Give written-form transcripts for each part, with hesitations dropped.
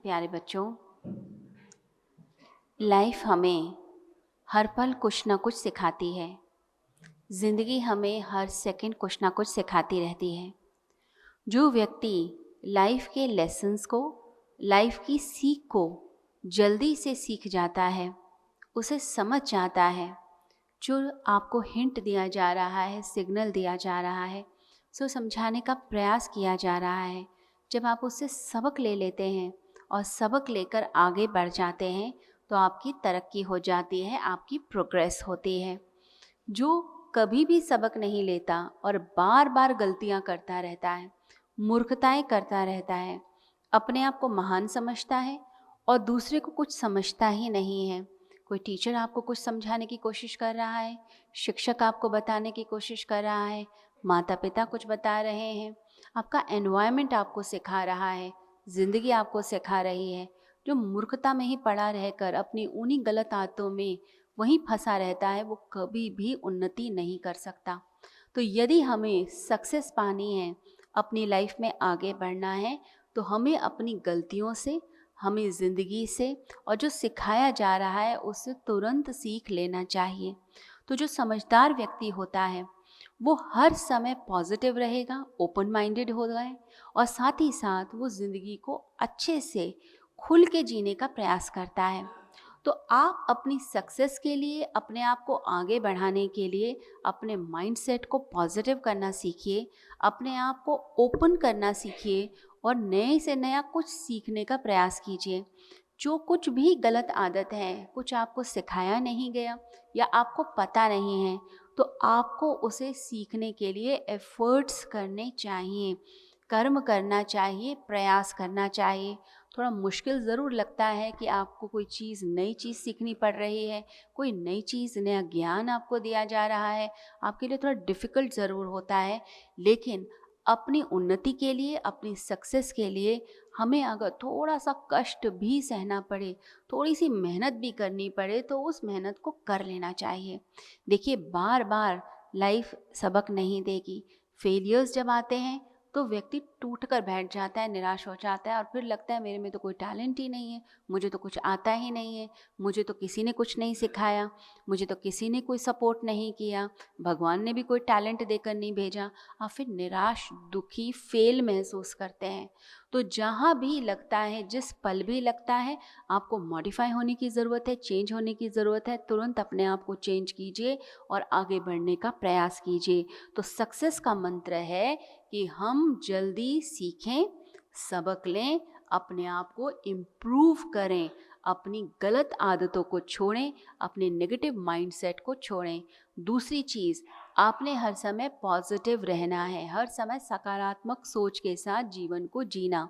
प्यारे बच्चों, लाइफ हमें हर पल कुछ ना कुछ सिखाती है। ज़िंदगी हमें हर सेकंड कुछ ना कुछ सिखाती रहती है। जो व्यक्ति लाइफ के लेसन्स को, लाइफ की सीख को जल्दी से सीख जाता है, उसे समझ जाता है, जो आपको हिंट दिया जा रहा है, सिग्नल दिया जा रहा है, सो समझाने का प्रयास किया जा रहा है, जब आप उससे सबक ले लेते हैं और सबक लेकर आगे बढ़ जाते हैं तो आपकी तरक्की हो जाती है, आपकी प्रोग्रेस होती है। जो कभी भी सबक नहीं लेता और बार बार गलतियां करता रहता है, मूर्खताएं करता रहता है, अपने आप को महान समझता है और दूसरे को कुछ समझता ही नहीं है। कोई टीचर आपको कुछ समझाने की कोशिश कर रहा है, शिक्षक आपको बताने की कोशिश कर रहा है, माता पिता कुछ बता रहे हैं, आपका एनवायरनमेंट आपको सिखा रहा है, ज़िंदगी आपको सिखा रही है। जो मूर्खता में ही पड़ा रहकर अपनी उन्हीं गलत आदतों में वहीं फंसा रहता है, वो कभी भी उन्नति नहीं कर सकता। तो यदि हमें सक्सेस पानी है, अपनी लाइफ में आगे बढ़ना है, तो हमें अपनी गलतियों से, हमें ज़िंदगी से और जो सिखाया जा रहा है उससे तुरंत सीख लेना चाहिए। तो जो समझदार व्यक्ति होता है वो हर समय पॉजिटिव रहेगा, ओपन माइंडेड होगा और साथ ही साथ वो ज़िंदगी को अच्छे से खुल के जीने का प्रयास करता है। तो आप अपनी सक्सेस के लिए, अपने आप को आगे बढ़ाने के लिए अपने माइंडसेट को पॉजिटिव करना सीखिए, अपने आप को ओपन करना सीखिए और नए से नया कुछ सीखने का प्रयास कीजिए। जो कुछ भी गलत आदत है, कुछ आपको सिखाया नहीं गया या आपको पता नहीं है, तो आपको उसे सीखने के लिए एफर्ट्स करने चाहिए, कर्म करना चाहिए, प्रयास करना चाहिए। थोड़ा मुश्किल ज़रूर लगता है कि आपको कोई चीज़, नई चीज़ सीखनी पड़ रही है, कोई नई चीज़, नया ज्ञान आपको दिया जा रहा है, आपके लिए थोड़ा डिफ़िकल्ट ज़रूर होता है। लेकिन अपनी उन्नति के लिए, अपनी सक्सेस के लिए हमें अगर थोड़ा सा कष्ट भी सहना पड़े, थोड़ी सी मेहनत भी करनी पड़े, तो उस मेहनत को कर लेना चाहिए। देखिए, बार बार लाइफ सबक नहीं देगी। फेलियर्स जब आते हैं तो व्यक्ति टूट कर बैठ जाता है, निराश हो जाता है और फिर लगता है मेरे में तो कोई टैलेंट ही नहीं है, मुझे तो कुछ आता ही नहीं है, मुझे तो किसी ने कुछ नहीं सिखाया, मुझे तो किसी ने कोई सपोर्ट नहीं किया, भगवान ने भी कोई टैलेंट देकर नहीं भेजा। आप फिर निराश, दुखी, फेल महसूस करते हैं। तो जहाँ भी लगता है, जिस पल भी लगता है आपको मॉडिफाई होने की ज़रूरत है, चेंज होने की ज़रूरत है, तुरंत अपने आप को चेंज कीजिए और आगे बढ़ने का प्रयास कीजिए। तो सक्सेस का मंत्र है कि हम जल्दी सीखें, सबक लें, अपने आप को इम्प्रूव करें, अपनी गलत आदतों को छोड़ें, अपने नेगेटिव माइंडसेट को छोड़ें। दूसरी चीज़, आपने हर समय पॉजिटिव रहना है, हर समय सकारात्मक सोच के साथ जीवन को जीना।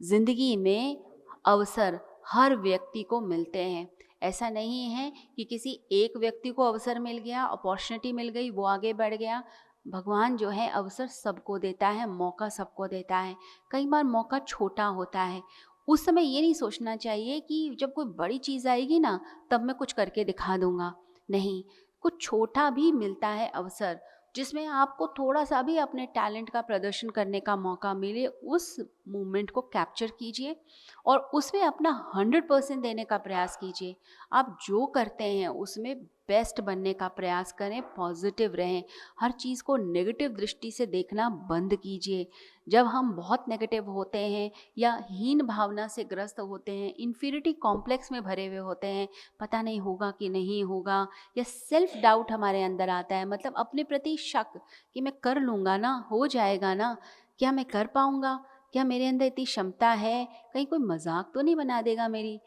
ज़िंदगी में अवसर हर व्यक्ति को मिलते हैं। ऐसा नहीं है कि किसी एक व्यक्ति को अवसर मिल गया, अपॉर्चुनिटी मिल गई, वो आगे बढ़ गया। भगवान जो है अवसर सबको देता है, मौका सबको देता है। कई बार मौका छोटा होता है। उस समय ये नहीं सोचना चाहिए कि जब कोई बड़ी चीज़ आएगी ना तब मैं कुछ करके दिखा दूंगा। नहीं, कुछ छोटा भी मिलता है अवसर, जिसमें आपको थोड़ा सा भी अपने टैलेंट का प्रदर्शन करने का मौका मिले, उस मोमेंट को कैप्चर कीजिए और उसमें अपना 100% देने का प्रयास कीजिए। आप जो करते हैं उसमें बेस्ट बनने का प्रयास करें, पॉजिटिव रहें, हर चीज़ को नेगेटिव दृष्टि से देखना बंद कीजिए। जब हम बहुत नेगेटिव होते हैं या हीन भावना से ग्रस्त होते हैं, इन्फीरिटी कॉम्प्लेक्स में भरे हुए होते हैं, पता नहीं होगा कि नहीं होगा, या सेल्फ डाउट हमारे अंदर आता है, मतलब अपने प्रति शक कि मैं कर लूँगा ना, हो जाएगा ना, क्या मैं कर पाऊँगा, क्या मेरे अंदर इतनी क्षमता है, कहीं कोई मजाक तो नहीं बना देगा मेरी,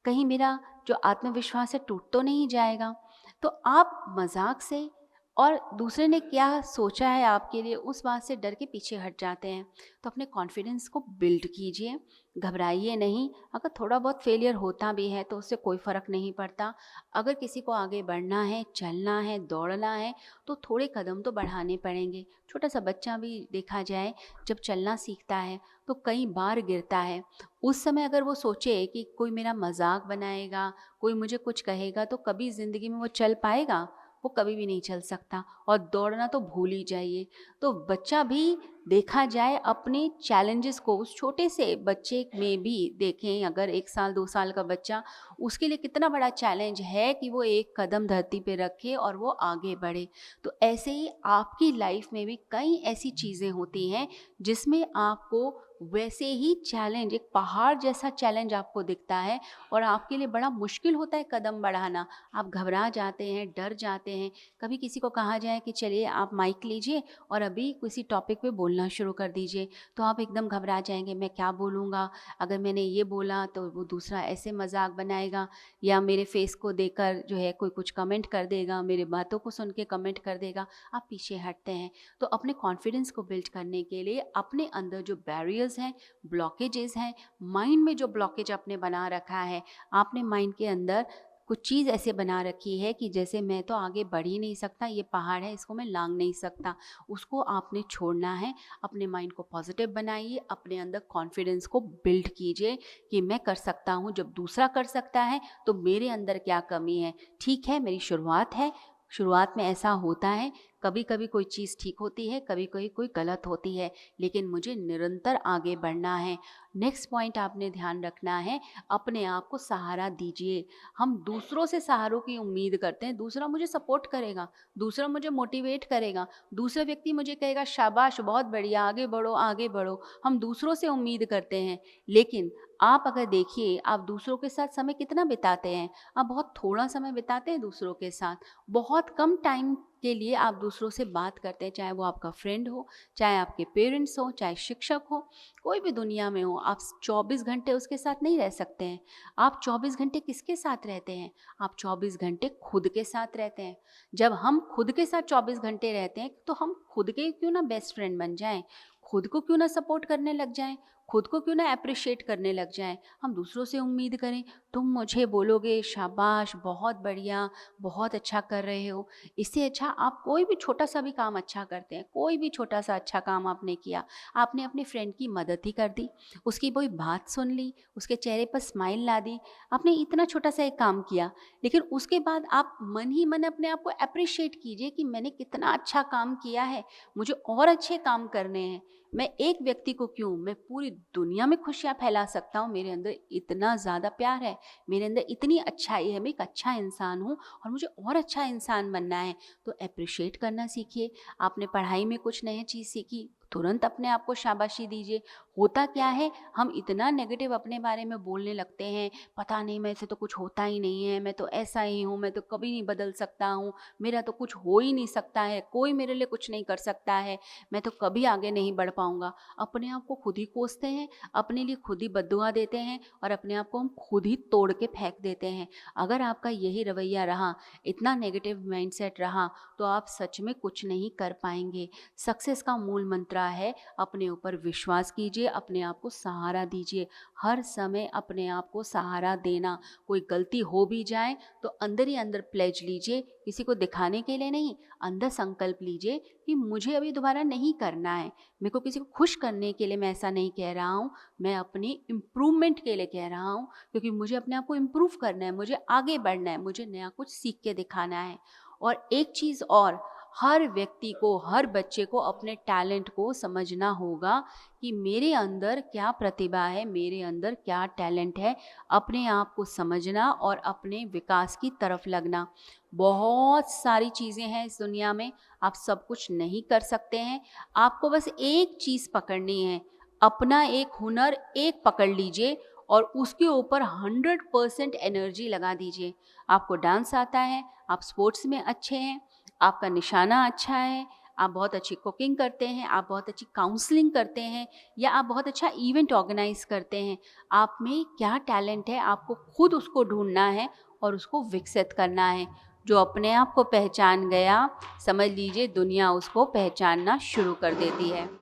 कहीं मेरा जो आत्मविश्वास है टूट तो नहीं जाएगा। तो आप मजाक से और दूसरे ने क्या सोचा है आपके लिए, उस बात से डर के पीछे हट जाते हैं। तो अपने कॉन्फिडेंस को बिल्ड कीजिए, घबराइए नहीं। अगर थोड़ा बहुत फेलियर होता भी है तो उससे कोई फ़र्क नहीं पड़ता। अगर किसी को आगे बढ़ना है, चलना है, दौड़ना है, तो थोड़े कदम तो बढ़ाने पड़ेंगे। छोटा सा बच्चा भी देखा जाए, जब चलना सीखता है तो कई बार गिरता है। उस समय अगर वो सोचे कि कोई मेरा मजाक बनाएगा, कोई मुझे कुछ कहेगा, तो कभी ज़िंदगी में वो चल पाएगा? वो कभी भी नहीं चल सकता, और दौड़ना तो भूल ही जाइए। तो बच्चा भी देखा जाए अपने चैलेंजेस को उस छोटे से बच्चे में भी देखें, अगर 1 साल 2 साल का बच्चा, उसके लिए कितना बड़ा चैलेंज है कि वो एक कदम धरती पे रखे और वो आगे बढ़े। तो ऐसे ही आपकी लाइफ में भी कई ऐसी चीज़ें होती हैं जिसमें आपको वैसे ही चैलेंज, एक पहाड़ जैसा चैलेंज आपको दिखता है और आपके लिए बड़ा मुश्किल होता है कदम बढ़ाना। आप घबरा जाते हैं, डर जाते हैं। कभी किसी को कहा जाए कि चलिए आप माइक लीजिए और अभी किसी टॉपिक पे बोलना शुरू कर दीजिए, तो आप एकदम घबरा जाएंगे, मैं क्या बोलूँगा, अगर मैंने ये बोला तो वो दूसरा ऐसे मजाक बनाएगा, या मेरे फेस को देखकर जो है कोई कुछ कमेंट कर देगा, मेरे बातों को सुन के कमेंट कर देगा। आप पीछे हटते हैं। तो अपने कॉन्फिडेंस को बिल्ड करने के लिए अपने अंदर जो बैरियर्स हैं, ब्लॉकेजेस हैं, माइंड में जो ब्लॉकेज आपने बना रखा है, आपने माइंड के अंदर कुछ चीज़ ऐसे बना रखी है कि जैसे मैं तो आगे बढ़ ही नहीं सकता, ये पहाड़ है, इसको मैं लांघ नहीं सकता, उसको आपने छोड़ना है। अपने माइंड को पॉजिटिव बनाइए, अपने अंदर कॉन्फिडेंस को बिल्ड कीजिए कि मैं कर सकता हूँ। जब दूसरा कर सकता है तो मेरे अंदर क्या कमी है। ठीक है, मेरी शुरुआत है, शुरुआत में ऐसा होता है, कभी कभी कोई चीज़ ठीक होती है, कभी कभी कोई गलत होती है, लेकिन मुझे निरंतर आगे बढ़ना है। नेक्स्ट पॉइंट आपने ध्यान रखना है, अपने आप को सहारा दीजिए। हम दूसरों से सहारों की उम्मीद करते हैं, दूसरा मुझे सपोर्ट करेगा, दूसरा मुझे मोटिवेट करेगा, दूसरा व्यक्ति मुझे कहेगा शाबाश, बहुत बढ़िया, आगे बढ़ो आगे बढ़ो। हम दूसरों से उम्मीद करते हैं, लेकिन आप अगर देखिए आप दूसरों के साथ समय कितना बिताते हैं। आप बहुत थोड़ा समय बिताते हैं दूसरों के साथ, बहुत कम टाइम के लिए आप दूसरों से बात करते हैं, चाहे वो आपका फ्रेंड हो, चाहे आपके पेरेंट्स हो, चाहे शिक्षक हो, कोई भी दुनिया में हो। आप 24 घंटे उसके साथ नहीं रह सकते हैं। आप 24 घंटे किसके साथ रहते हैं? आप 24 घंटे खुद के साथ रहते हैं। जब हम खुद के साथ 24 घंटे रहते हैं तो हम खुद के क्यों ना बेस्ट फ्रेंड बन जाएं, खुद को क्यों ना सपोर्ट करने लग जाएं, खुद को क्यों ना अप्रिशिएट करने लग जाएं। हम दूसरों से उम्मीद करें, तुम मुझे बोलोगे शाबाश, बहुत बढ़िया, बहुत अच्छा कर रहे हो। इससे अच्छा आप कोई भी छोटा सा भी काम अच्छा करते हैं, कोई भी छोटा सा अच्छा काम आपने किया, आपने अपने फ्रेंड की मदद ही कर दी, उसकी कोई बात सुन ली, उसके चेहरे पर स्माइल ला दी, आपने इतना छोटा सा एक काम किया, लेकिन उसके बाद आप मन ही मन अपने आप को अप्रिशिएट कीजिए कि मैंने कितना अच्छा काम किया है, मुझे और अच्छे काम करने हैं। मैं एक व्यक्ति को क्यों, मैं पूरी दुनिया में खुशियाँ फैला सकता हूँ। मेरे अंदर इतना ज़्यादा प्यार है, मेरे अंदर इतनी अच्छाई है, मैं एक अच्छा इंसान हूँ और मुझे और अच्छा इंसान बनना है। तो अप्रिशिएट करना सीखिए। आपने पढ़ाई में कुछ नई चीज़ सीखी, तुरंत अपने आप को शाबाशी दीजिए। होता क्या है, हम इतना नेगेटिव अपने बारे में बोलने लगते हैं, पता नहीं मेरे से तो कुछ होता ही नहीं है, मैं तो ऐसा ही हूँ, मैं तो कभी नहीं बदल सकता हूँ, मेरा तो कुछ हो ही नहीं सकता है, कोई मेरे लिए कुछ नहीं कर सकता है, मैं तो कभी आगे नहीं बढ़ पाऊँगा। अपने आप को खुद ही कोसते हैं, अपने लिए खुद ही बद्दुआ देते हैं और अपने आप को हम खुद ही तोड़ के फेंक देते हैं। अगर आपका यही रवैया रहा, इतना नेगेटिव माइंडसेट रहा, तो आप सच में कुछ नहीं कर पाएंगे। सक्सेस का मूल मंत्र है, अपने ऊपर विश्वास कीजिए, अपने आप को सहारा दीजिए। हर समय अपने आप को सहारा देना। कोई गलती हो भी जाए तो अंदर ही अंदर प्लेज लीजिए, किसी को दिखाने के लिए नहीं, अंदर संकल्प लीजिए कि मुझे अभी दोबारा नहीं करना है। मेरे को किसी को खुश करने के लिए मैं ऐसा नहीं कह रहा हूँ, मैं अपनी इम्प्रूवमेंट के लिए कह रहा हूँ, क्योंकि मुझे अपने आप को इम्प्रूव करना है, मुझे आगे बढ़ना है, मुझे नया कुछ सीख के दिखाना है। और एक चीज़ और, हर व्यक्ति को, हर बच्चे को अपने टैलेंट को समझना होगा कि मेरे अंदर क्या प्रतिभा है, मेरे अंदर क्या टैलेंट है। अपने आप को समझना और अपने विकास की तरफ लगना। बहुत सारी चीज़ें हैं इस दुनिया में, आप सब कुछ नहीं कर सकते हैं। आपको बस एक चीज़ पकड़नी है, अपना एक हुनर एक पकड़ लीजिए और उसके ऊपर 100% एनर्जी लगा दीजिए। आपको डांस आता है, आप स्पोर्ट्स में अच्छे हैं, आपका निशाना अच्छा है, आप बहुत अच्छी कुकिंग करते हैं, आप बहुत अच्छी काउंसलिंग करते हैं, या आप बहुत अच्छा इवेंट ऑर्गेनाइज करते हैं। आप में क्या टैलेंट है, आपको खुद उसको ढूंढना है और उसको विकसित करना है। जो अपने आप को पहचान गया, समझ लीजिए दुनिया उसको पहचानना शुरू कर देती है।